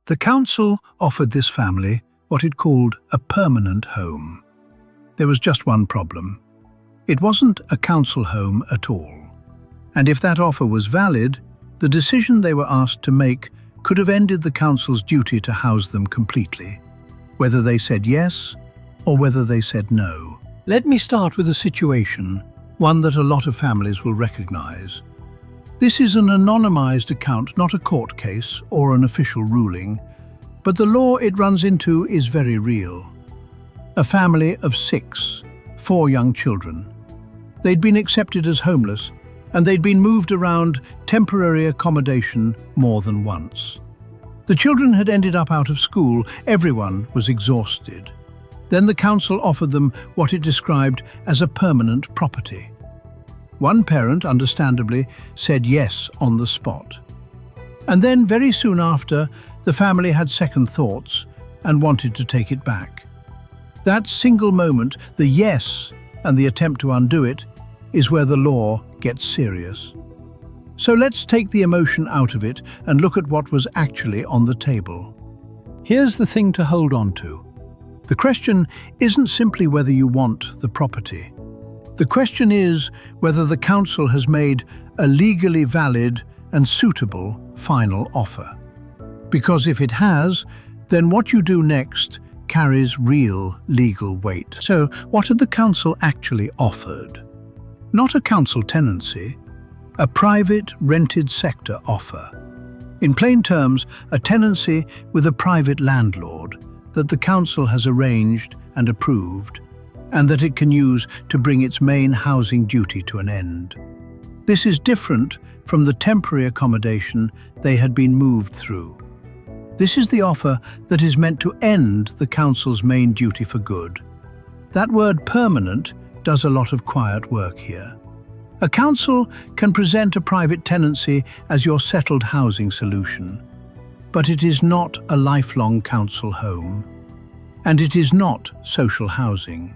The council offered this family what it called a permanent home. There was just one problem. It wasn't a council home at all. And if that offer was valid, the decision they were asked to make could have ended the council's duty to house them completely, whether they said yes or whether they said no. Let me start with a situation, one that a lot of families will recognize. This is an anonymized account, not a court case or an official ruling, but the law it runs into is very real. A family of 6, 4 young children. They'd been accepted as homeless, and they'd been moved around temporary accommodation more than once. The children had ended up out of school. Everyone was exhausted. Then the council offered them what it described as a permanent property. One parent, understandably, said yes on the spot. And then, very soon after, the family had second thoughts and wanted to take it back. That single moment, the yes and the attempt to undo it, is where the law gets serious. So let's take the emotion out of it and look at what was actually on the table. Here's the thing to hold on to. The question isn't simply whether you want the property. The question is whether the council has made a legally valid and suitable final offer. Because if it has, then what you do next carries real legal weight. So what had the council actually offered? Not a council tenancy, a private rented sector offer. In plain terms, a tenancy with a private landlord that the council has arranged and approved, and that it can use to bring its main housing duty to an end. This is different from the temporary accommodation they had been moved through. This is the offer that is meant to end the council's main duty for good. That word permanent does a lot of quiet work here. A council can present a private tenancy as your settled housing solution, but it is not a lifelong council home, and it is not social housing.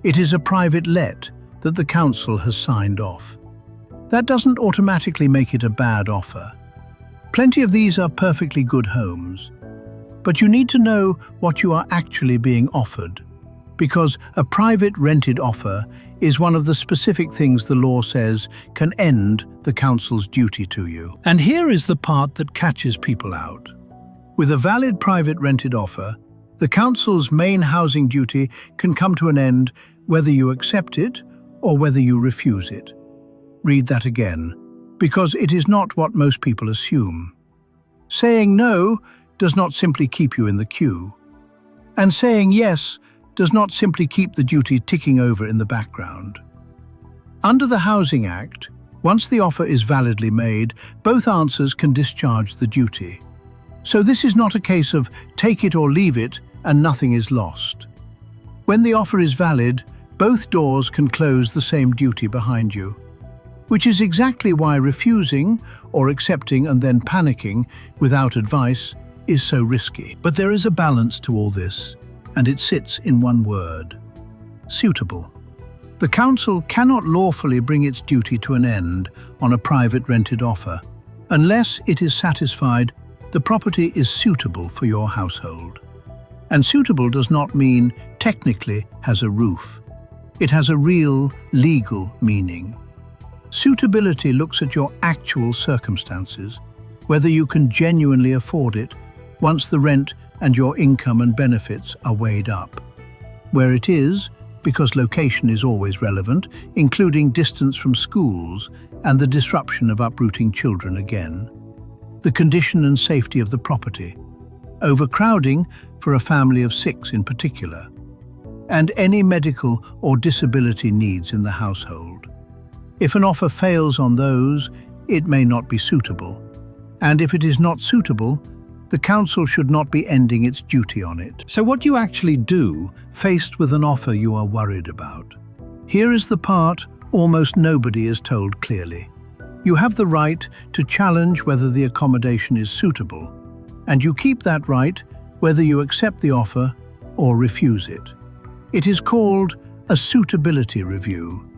It is a private let that the council has signed off. That doesn't automatically make it a bad offer. Plenty of these are perfectly good homes, but you need to know what you are actually being offered, because a private rented offer is one of the specific things the law says can end the council's duty to you. And here is the part that catches people out. With a valid private rented offer, the council's main housing duty can come to an end whether you accept it or whether you refuse it. Read that again, because it is not what most people assume. Saying no does not simply keep you in the queue, and saying yes does not simply keep the duty ticking over in the background. Under the Housing Act, once the offer is validly made, both answers can discharge the duty. So this is not a case of take it or leave it and nothing is lost. When the offer is valid, both doors can close the same duty behind you, which is exactly why refusing or accepting and then panicking without advice is so risky. But there is a balance to all this, and it sits in one word: suitable. The council cannot lawfully bring its duty to an end on a private rented offer unless it is satisfied the property is suitable for your household. And suitable does not mean technically has a roof. It has a real legal meaning. Suitability looks at your actual circumstances, whether you can genuinely afford it once the rent and your income and benefits are weighed up. Where it is, because location is always relevant, including distance from schools and the disruption of uprooting children again. The condition and safety of the property, overcrowding for a family of 6 in particular, and any medical or disability needs in the household. If an offer fails on those, it may not be suitable. And if it is not suitable, the council should not be ending its duty on it. So what do you actually do faced with an offer you are worried about? Here is the part almost nobody is told clearly. You have the right to challenge whether the accommodation is suitable, and you keep that right whether you accept the offer or refuse it. It is called a suitability review,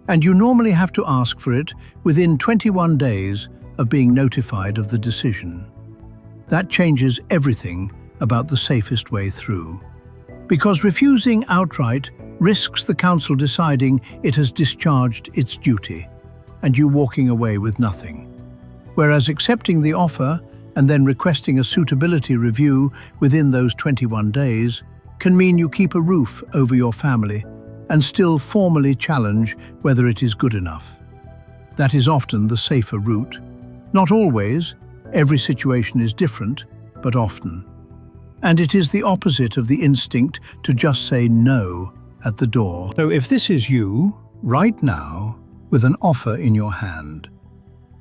and you normally have to ask for it within 21 days of being notified of the decision. That changes everything about the safest way through. Because refusing outright risks the council deciding it has discharged its duty and you walking away with nothing. Whereas accepting the offer and then requesting a suitability review within those 21 days can mean you keep a roof over your family and still formally challenge whether it is good enough. That is often the safer route. Not always, every situation is different, but often. And it is the opposite of the instinct to just say no at the door. So if this is you, right now, with an offer in your hand,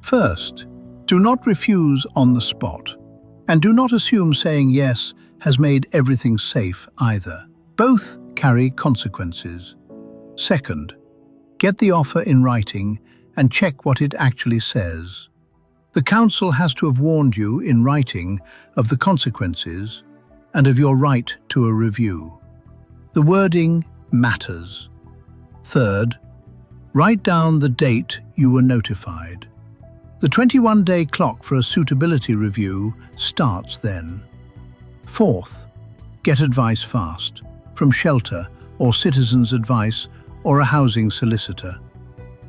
first, do not refuse on the spot. And do not assume saying yes has made everything safe either. Both carry consequences. Second, get the offer in writing and check what it actually says. The council has to have warned you in writing of the consequences and of your right to a review. The wording matters. Third, write down the date you were notified. The 21-day clock for a suitability review starts then. Fourth, get advice fast, from shelter or citizens' advice or a housing solicitor.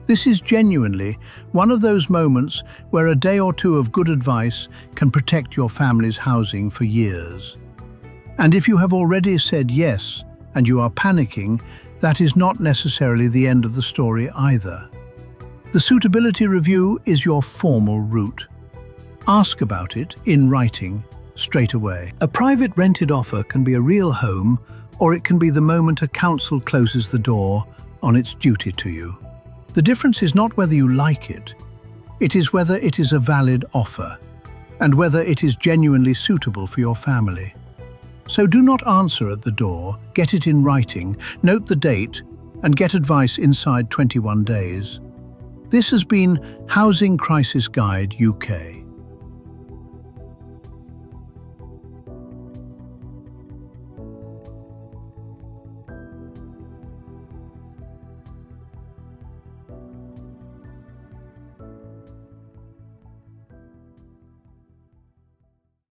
This is genuinely one of those moments where a day or two of good advice can protect your family's housing for years. And if you have already said yes and you are panicking, that is not necessarily the end of the story either. The suitability review is your formal route. Ask about it in writing straight away. A private rented offer can be a real home, or it can be the moment a council closes the door on its duty to you. The difference is not whether you like it. It is whether it is a valid offer, and whether it is genuinely suitable for your family. So do not answer at the door, get it in writing, note the date, and get advice inside 21 days. This has been Housing Crisis Guide UK.